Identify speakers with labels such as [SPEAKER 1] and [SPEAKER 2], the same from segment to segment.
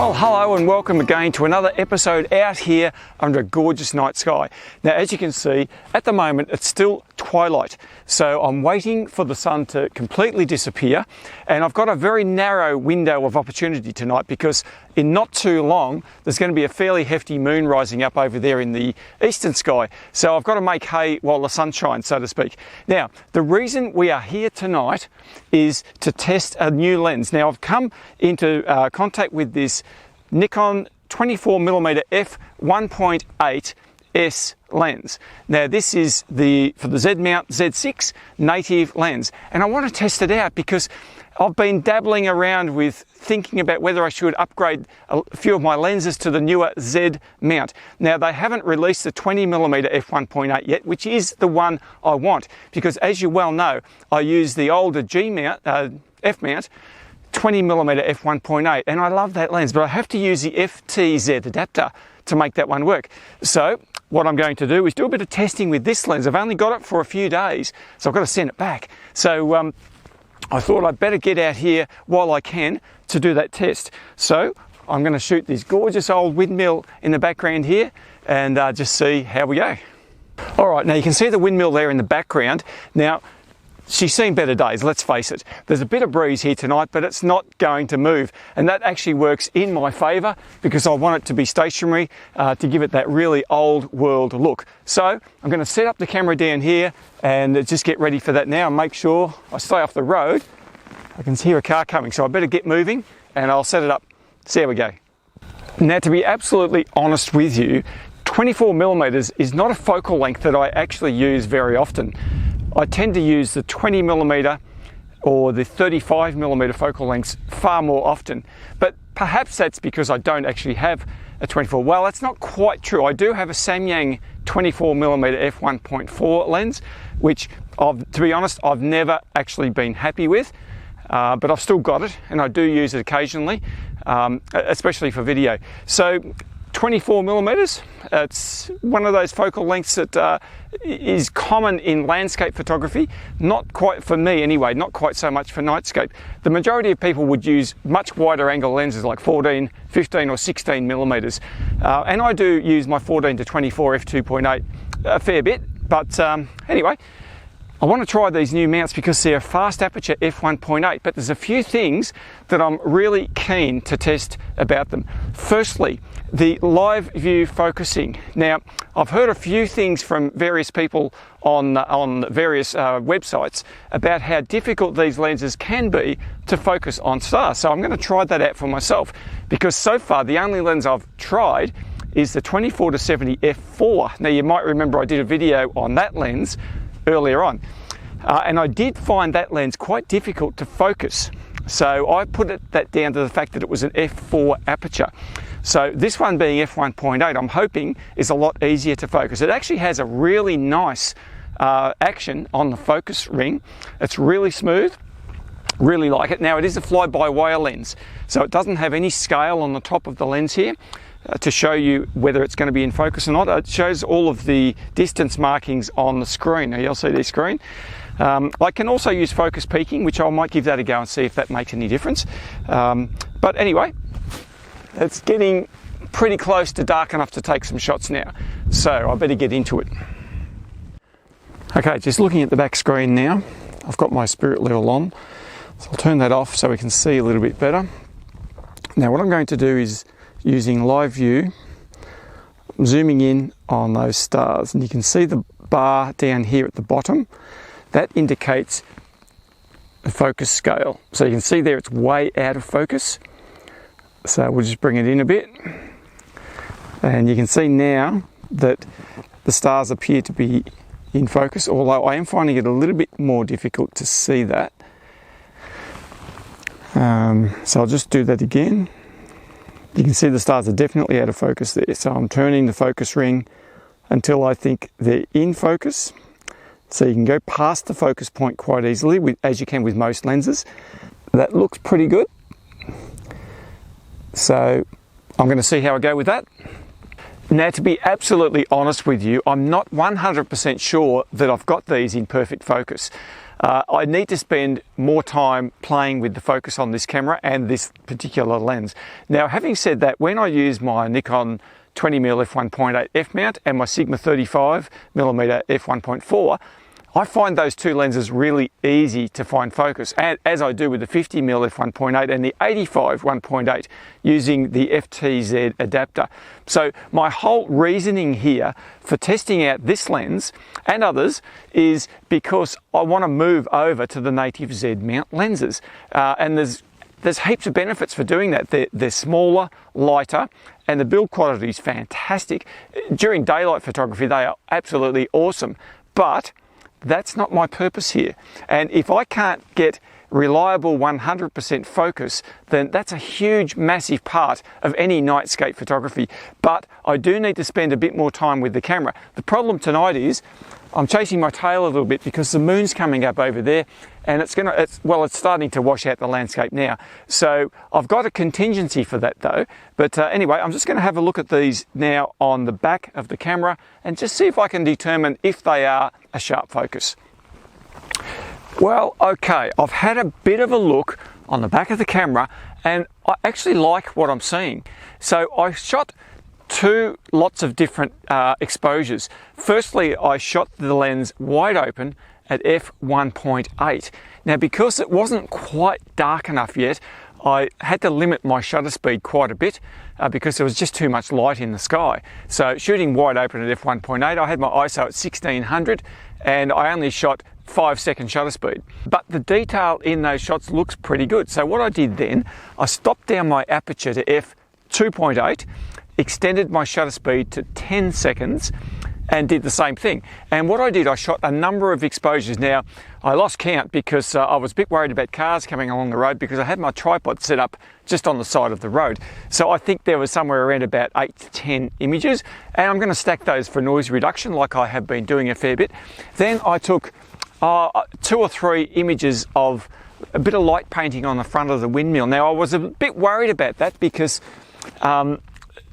[SPEAKER 1] Well, hello and welcome again to another episode out here under a gorgeous night sky. Now, as you can see, at the moment it's still twilight, so I'm waiting for the sun to completely disappear, and I've got a very narrow window of opportunity tonight because in not too long there's going to be a fairly hefty moon rising up over there in the eastern sky, so I've got to make hay while the sun shines, so to speak. Now, the reason we are here tonight is to test a new lens. Now, I've come into contact with this Nikon 24mm f1.8 S lens. Now, this is for the Z mount Z6 native lens, and I want to test it out because I've been dabbling around with thinking about whether I should upgrade a few of my lenses to the newer Z mount. Now, they haven't released the 20mm f1.8 yet, which is the one I want, because as you well know, I use the older G mount, F mount, 20mm f1.8, and I love that lens, but I have to use the FTZ adapter to make that one work. So what I'm going to do is do a bit of testing with this lens. I've only got it for a few days, so I've got to send it back. So I thought I'd better get out here while I can to do that test. So I'm going to shoot this gorgeous old windmill in the background here and just see how we go. All right, now you can see the windmill there in the background. Now, she's seen better days, let's face it. There's a bit of breeze here tonight, but it's not going to move. And that actually works in my favour because I want it to be stationary to give it that really old world look. So I'm going to set up the camera down here and just get ready for that now and make sure I stay off the road. I can hear a car coming, so I better get moving and I'll set it up. See how we go. Now, to be absolutely honest with you, 24mm is not a focal length that I actually use very often. I tend to use the 20mm or the 35mm focal lengths far more often, but perhaps that's because I don't actually have a 24. Well, that's not quite true. I do have a Samyang 24mm f1.4 lens, which, to be honest, I've never actually been happy with, but I've still got it and I do use it occasionally, especially for video. So 24mm, it's one of those focal lengths that is common in landscape photography, not quite for me anyway, not quite so much for Nightscape. The majority of people would use much wider angle lenses like 14, 15 or 16mm, and I do use my 14 to 24 f2.8 a fair bit, but anyway, I want to try these new mounts because they're a fast aperture f1.8, but there's a few things that I'm really keen to test about them. Firstly, the live view focusing. Now, I've heard a few things from various people on various websites about how difficult these lenses can be to focus on stars. So I'm going to try that out for myself, because so far the only lens I've tried is the 24 to 70 f4. Now, you might remember I did a video on that lens earlier on, and I did find that lens quite difficult to focus, so I put that down to the fact that it was an f4 aperture. So this one being f1.8, I'm hoping is a lot easier to focus. It actually has a really nice action on the focus ring. It's really smooth, really like it. Now, it is a fly-by-wire lens, so it doesn't have any scale on the top of the lens here to show you whether it's going to be in focus or not. It shows all of the distance markings on the screen, the LCD screen. I can also use focus peaking, which I might give that a go and see if that makes any difference. But anyway, it's getting pretty close to dark enough to take some shots now, so I better get into it. Okay, just looking at the back screen now, I've got my spirit level on, so I'll turn that off so we can see a little bit better. Now, what I'm going to do is, using live view, I'm zooming in on those stars, and you can see the bar down here at the bottom. That indicates the focus scale. So you can see there it's way out of focus. So we'll just bring it in a bit. And you can see now that the stars appear to be in focus, although I am finding it a little bit more difficult to see that. So I'll just do that again. You can see the stars are definitely out of focus there. So I'm turning the focus ring until I think they're in focus. So you can go past the focus point quite easily, as you can with most lenses. That looks pretty good. So I'm going to see how I go with that. Now, to be absolutely honest with you, I'm not 100% sure that I've got these in perfect focus. I need to spend more time playing with the focus on this camera and this particular lens. Now, having said that, when I use my Nikon 20mm f1.8 f-mount and my Sigma 35mm f1.4, I find those two lenses really easy to find focus, as I do with the 50mm f1.8 and the 85 1.8 using the FTZ adapter. So my whole reasoning here for testing out this lens and others is because I want to move over to the native Z mount lenses, and there's heaps of benefits for doing that. They're smaller, lighter, and the build quality is fantastic. During daylight photography, they are absolutely awesome, but that's not my purpose here. And if I can't get reliable 100% focus, then that's a huge, massive part of any nightscape photography. But I do need to spend a bit more time with the camera. The problem tonight is I'm chasing my tail a little bit because the moon's coming up over there, and it's starting to wash out the landscape now. So I've got a contingency for that though. But anyway, I'm just going to have a look at these now on the back of the camera and just see if I can determine if they are a sharp focus. Well, okay, I've had a bit of a look on the back of the camera and I actually like what I'm seeing. So I shot two lots of different exposures. Firstly, I shot the lens wide open at f1.8. Now, because it wasn't quite dark enough yet, I had to limit my shutter speed quite a bit because there was just too much light in the sky. So shooting wide open at f1.8, I had my ISO at 1600 and I only shot 5-second shutter speed. But the detail in those shots looks pretty good. So what I did then, I stopped down my aperture to f2.8, extended my shutter speed to 10 seconds and did the same thing. And what I did, I shot a number of exposures. Now, I lost count because I was a bit worried about cars coming along the road because I had my tripod set up just on the side of the road. So I think there was somewhere around about 8 to 10 images, and I'm going to stack those for noise reduction like I have been doing a fair bit. Then I took 2 or 3 images of a bit of light painting on the front of the windmill. Now, I was a bit worried about that because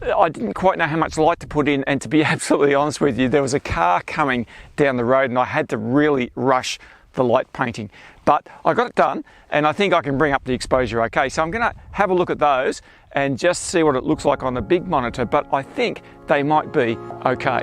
[SPEAKER 1] I didn't quite know how much light to put in, and to be absolutely honest with you, there was a car coming down the road and I had to really rush the light painting. But I got it done and I think I can bring up the exposure okay. So I'm going to have a look at those and just see what it looks like on the big monitor, but I think they might be okay.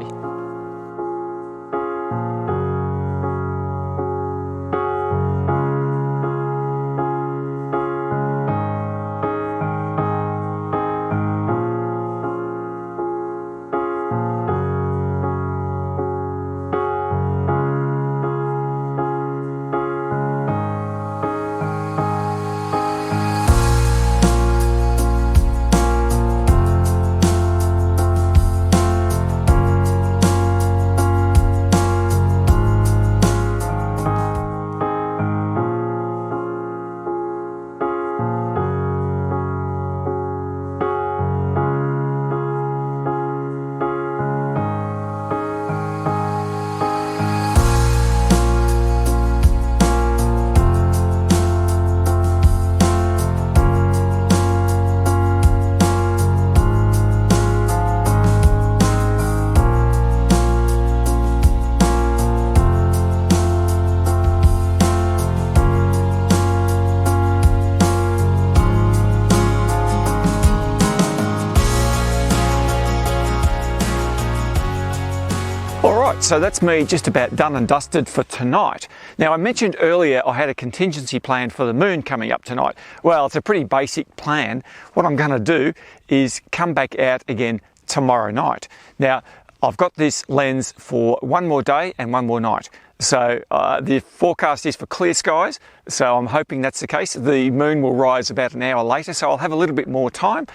[SPEAKER 1] Alright, so that's me just about done and dusted for tonight. Now, I mentioned earlier I had a contingency plan for the moon coming up tonight. Well, it's a pretty basic plan. What I'm going to do is come back out again tomorrow night. Now, I've got this lens for one more day and one more night. So the forecast is for clear skies, so I'm hoping that's the case. The moon will rise about an hour later, so I'll have a little bit more time,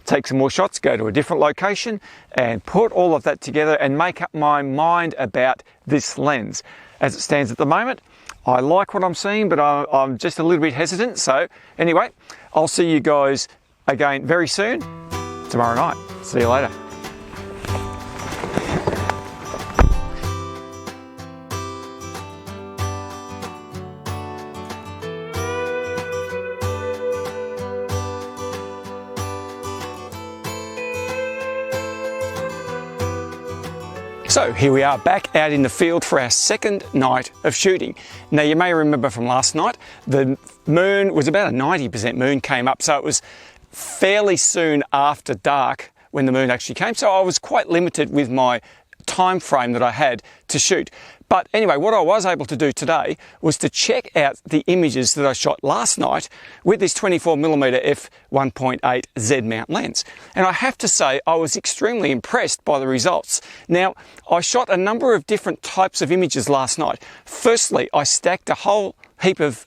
[SPEAKER 1] take some more shots, go to a different location and put all of that together and make up my mind about this lens. As it stands at the moment, I like what I'm seeing, but I'm just a little bit hesitant. So anyway, I'll see you guys again very soon, tomorrow night. See you later. So here we are back out in the field for our second night of shooting. Now you may remember from last night, the moon was about a 90% moon came up, so it was fairly soon after dark when the moon actually came, so I was quite limited with my time frame that I had to shoot. But anyway, what I was able to do today was to check out the images that I shot last night with this 24mm f1.8 Z mount lens. And I have to say, I was extremely impressed by the results. Now, I shot a number of different types of images last night. Firstly, I stacked a whole heap of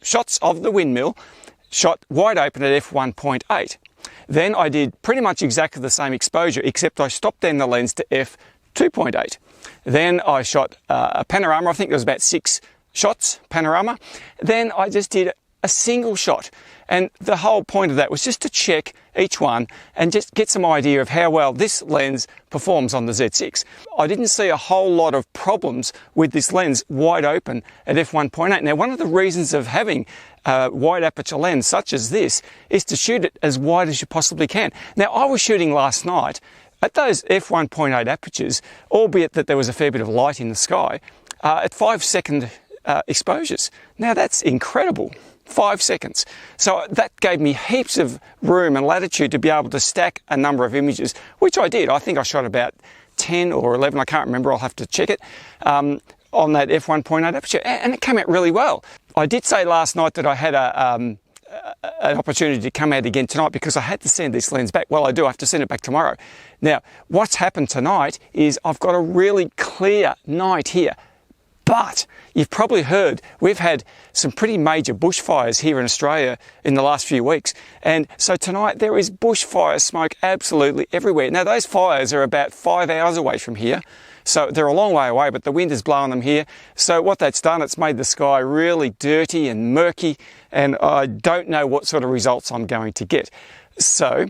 [SPEAKER 1] shots of the windmill, shot wide open at f1.8. Then I did pretty much exactly the same exposure, except I stopped down the lens to f2.8. Then I shot a panorama. I think there was about 6 shots panorama. Then I just did a single shot. And the whole point of that was just to check each one and just get some idea of how well this lens performs on the Z6. I didn't see a whole lot of problems with this lens wide open at f1.8. Now, one of the reasons of having a wide aperture lens such as this is to shoot it as wide as you possibly can. Now, I was shooting last night at those f1.8 apertures, albeit that there was a fair bit of light in the sky, at 5-second exposures. Now that's incredible, 5 seconds. So that gave me heaps of room and latitude to be able to stack a number of images, which I did. I think I shot about 10 or 11, I can't remember, I'll have to check it, on that f1.8 aperture, and it came out really well. I did say last night that I had an opportunity to come out again tonight because I had to send this lens back. Well, I do have to send it back tomorrow. Now, what's happened tonight is I've got a really clear night here, but you've probably heard we've had some pretty major bushfires here in Australia in the last few weeks, and so tonight there is bushfire smoke absolutely everywhere. Now, those fires are about 5 hours away from here, so they're a long way away, but the wind is blowing them here. So what that's done, it's made the sky really dirty and murky, and I don't know what sort of results I'm going to get. So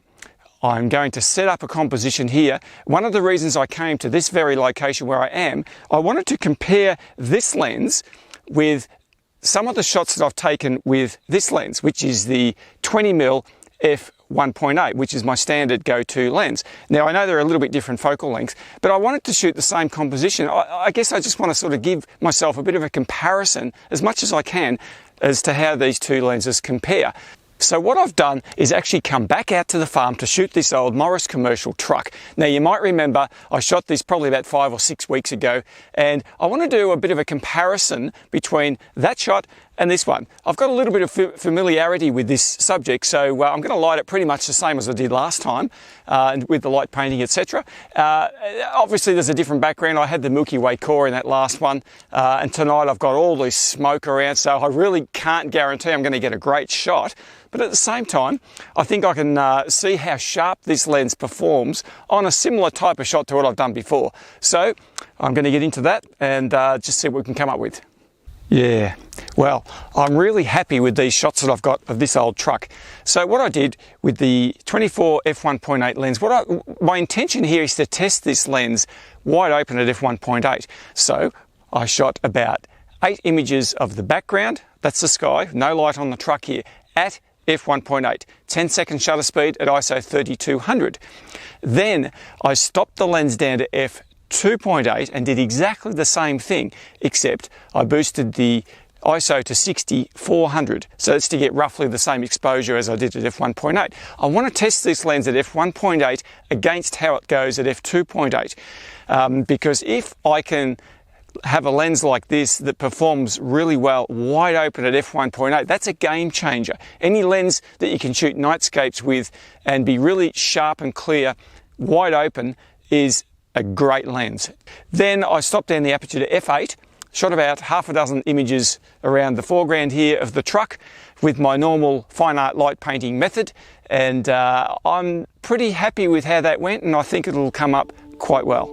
[SPEAKER 1] I'm going to set up a composition here. One of the reasons I came to this very location where I am, I wanted to compare this lens with some of the shots that I've taken with this lens, which is the 20mm f1.8, which is my standard go-to lens. Now, I know they're a little bit different focal lengths, but I wanted to shoot the same composition. I guess I just want to sort of give myself a bit of a comparison as much as I can as to how these two lenses compare. So what I've done is actually come back out to the farm to shoot this old Morris commercial truck. Now, you might remember I shot this probably about 5 or 6 weeks ago, and I want to do a bit of a comparison between that shot and this one. I've got a little bit of familiarity with this subject, so I'm going to light it pretty much the same as I did last time, with the light painting, etc. Obviously, there's a different background. I had the Milky Way core in that last one, and tonight I've got all this smoke around, so I really can't guarantee I'm going to get a great shot. But at the same time, I think I can see how sharp this lens performs on a similar type of shot to what I've done before. So I'm going to get into that and just see what we can come up with. Yeah, well, I'm really happy with these shots that I've got of this old truck. So what I did with the 24 f1.8 lens, my intention here is to test this lens wide open at f1.8. So I shot about 8 images of the background, that's the sky, no light on the truck here, at f1.8, 10-second shutter speed at ISO 3200. Then I stopped the lens down to f2.8 and did exactly the same thing, except I boosted the ISO to 6400, so that's to get roughly the same exposure as I did at f1.8. I want to test this lens at f1.8 against how it goes at f2.8, because if I can have a lens like this that performs really well wide open at f1.8, that's a game changer. Any lens that you can shoot nightscapes with and be really sharp and clear wide open is a great lens. Then I stopped down the aperture to f8, shot about half a dozen images around the foreground here of the truck with my normal fine art light painting method, and I'm pretty happy with how that went, and I think it'll come up quite well.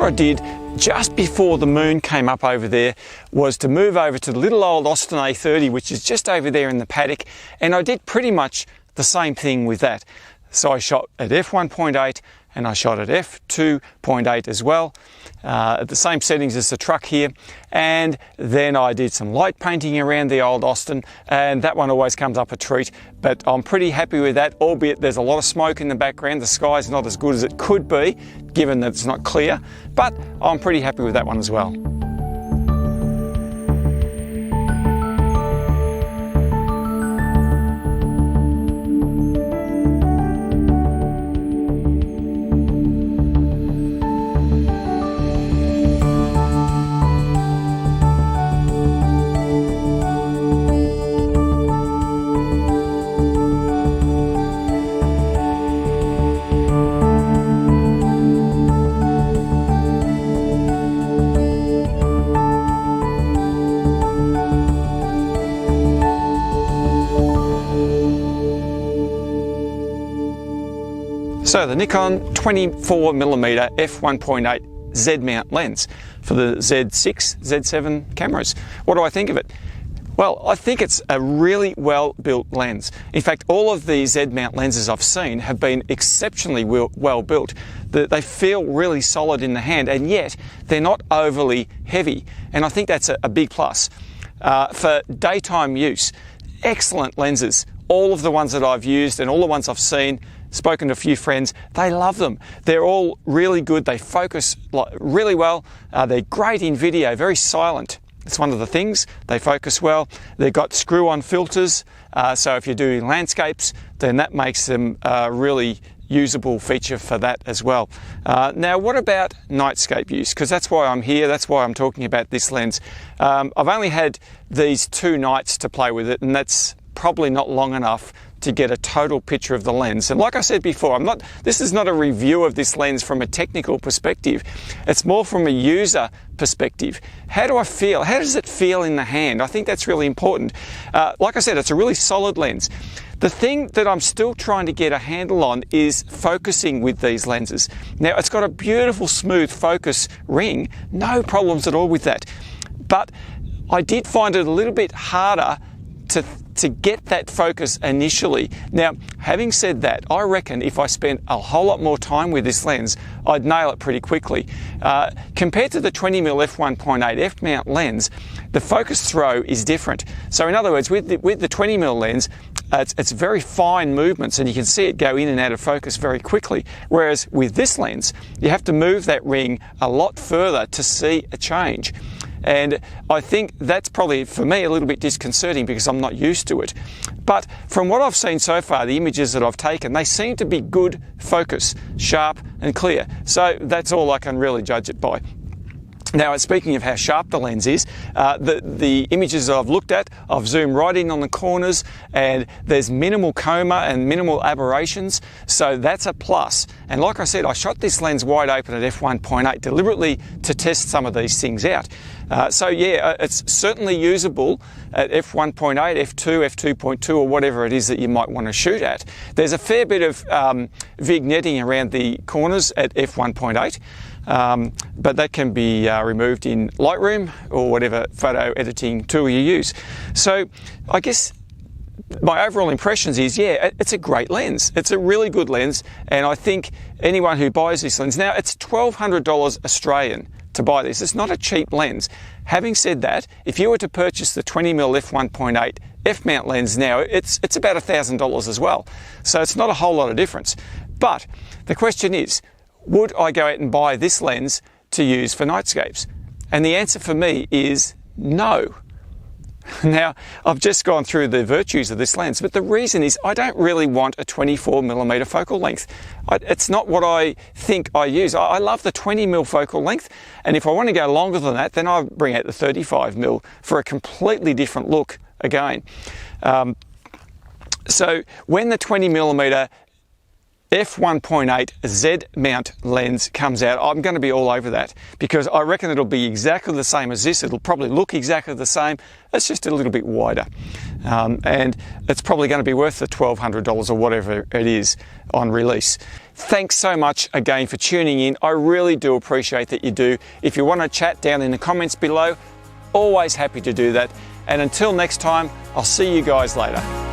[SPEAKER 1] I did just before the moon came up over there was to move over to the little old Austin A30, which is just over there in the paddock, and I did pretty much the same thing with that. So I shot at f1.8 and I shot at f2.8 as well, at the same settings as the truck here. And then I did some light painting around the old Austin, and that one always comes up a treat. But I'm pretty happy with that, albeit there's a lot of smoke in the background. The sky's not as good as it could be, given that it's not clear, but I'm pretty happy with that one as well. So the Nikon 24mm f1.8 Z mount lens for the Z6, Z7 cameras. What do I think of it? Well, I think it's a really well built lens. In fact, all of the Z mount lenses I've seen have been exceptionally well built. They feel really solid in the hand, and yet they're not overly heavy. And I think that's a big plus. For daytime use, excellent lenses. All of the ones that I've used and all the ones I've seen, spoken to a few friends, they love them. They're all really good. They focus really well. They're great in video, very silent. It's one of the things. They focus well. They've got screw-on filters, so if you're doing landscapes, then that makes them a really usable feature for that as well. Now, what about nightscape use? Because that's why I'm here. That's why I'm talking about this lens. I've only had these 2 nights to play with it, and that's probably not long enough to get a total picture of the lens. And like I said before, this is not a review of this lens from a technical perspective. It's more from a user perspective. How do I feel? How does it feel in the hand? I think that's really important. Like I said, it's a really solid lens. The thing that I'm still trying to get a handle on is focusing with these lenses. Now, it's got a beautiful smooth focus ring, no problems at all with that. But I did find it a little bit harder to get that focus initially. Now, having said that, I reckon if I spent a whole lot more time with this lens, I'd nail it pretty quickly. Compared to the 20mm f1.8 f-mount lens, the focus throw is different. So in other words, with the 20mm lens, it's very fine movements and you can see it go in and out of focus very quickly. Whereas with this lens, you have to move that ring a lot further to see a change. And I think that's probably, for me, a little bit disconcerting because I'm not used to it. But from what I've seen so far, the images that I've taken, they seem to be good focus, sharp and clear. So that's all I can really judge it by. Now, speaking of how sharp the lens is, the images that I've looked at, I've zoomed right in on the corners and there's minimal coma and minimal aberrations, so that's a plus. And like I said, I shot this lens wide open at f1.8 deliberately to test some of these things out. So yeah, it's certainly usable at f1.8, f2, f2.2 or whatever it is that you might want to shoot at. There's a fair bit of vignetting around the corners at f1.8. But that can be removed in Lightroom or whatever photo editing tool you use. So I guess my overall impressions is, yeah, it's a great lens. It's a really good lens, and I think anyone who buys this lens, now it's $1,200 Australian to buy this. It's not a cheap lens. Having said that, if you were to purchase the 20mm f1.8 f-mount lens now, it's about $1,000 as well. So it's not a whole lot of difference. But the question is, would I go out and buy this lens to use for nightscapes? And the answer for me is no. Now, I've just gone through the virtues of this lens, but the reason is I don't really want a 24mm focal length. It's not what I think I use. I love the 20mm focal length, and if I want to go longer than that, then I'll bring out the 35mm for a completely different look again. So when the 20mm f1.8 Z mount lens comes out, I'm going to be all over that, because I reckon it'll be exactly the same as this. It'll probably look exactly the same. It's just a little bit wider, and it's probably going to be worth the $1,200 or whatever it is on release. Thanks so much again for tuning in. I really do appreciate that you do. If you want to chat down in the comments below, always happy to do that. And until next time, I'll see you guys later.